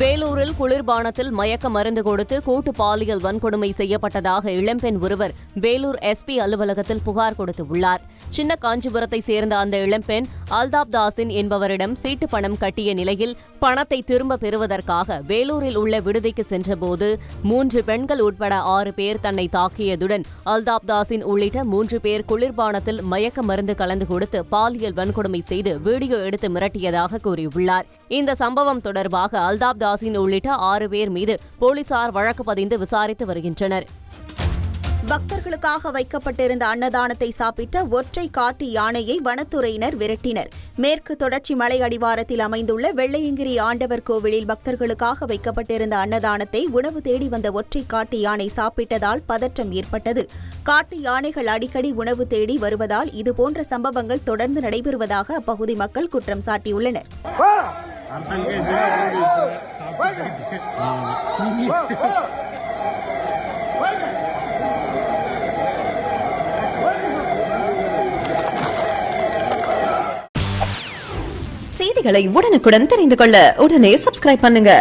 வேலூரில் குளிர்பானத்தில் மயக்க மருந்து கொடுத்து கூட்டு பாலியல் வன்கொடுமை செய்யப்பட்டதாக இளம்பெண் ஒருவர் வேலூர் எஸ்பி அலுவலகத்தில் புகார் கொடுத்துள்ளார். சின்ன காஞ்சிபுரத்தை சேர்ந்த அந்த இளம்பெண் அல்தாப் தாசின் என்பவரிடம் சீட்டு பணம் கட்டிய நிலையில் பணத்தை திரும்ப பெறுவதற்காக வேலூரில் உள்ள விடுதிக்கு சென்றபோது 3 பெண்கள் உட்பட 6 பேர் தன்னை தாக்கியதுடன் அல்தாப் தாசின் உள்ளிட்ட 3 பேர் குளிர்பானத்தில் மயக்க மருந்து கலந்து கொடுத்து பாலியல் வன்கொடுமை செய்து வீடியோ எடுத்து மிரட்டியதாக கூறியுள்ளார். இந்த சம்பவம் தொடர்பாக அல்தாப் தாசின் உள்ளிட்ட 6 பேர் மீது போலீசார் வழக்கு பதிந்து விசாரித்து வருகின்றனர். பக்தர்களுக்காக வைக்கப்பட்டிருந்த அன்னதானத்தை சாப்பிட்ட ஒற்றை காட்டு யானையை வனத்துறையினர் விரட்டினர். மேற்கு தொடர்ச்சி மலை அடிவாரத்தில் அமைந்துள்ள வெள்ளையங்கிரி ஆண்டவர் கோவிலில் பக்தர்களுக்காக வைக்கப்பட்டிருந்த அன்னதானத்தை உணவு தேடி வந்த ஒற்றை காட்டு யானை சாப்பிட்டதால் பதற்றம் ஏற்பட்டது. காட்டு யானைகள் அடிக்கடி உணவு தேடி வருவதால் இதுபோன்ற சம்பவங்கள் தொடர்ந்து நடைபெறுவதாக அப்பகுதி மக்கள் குற்றம் சாட்டியுள்ளனர். செய்திகளை உடனுக்குடன் தெரிந்து கொள்ள உடனே சப்ஸ்கிரைப் பண்ணுங்க.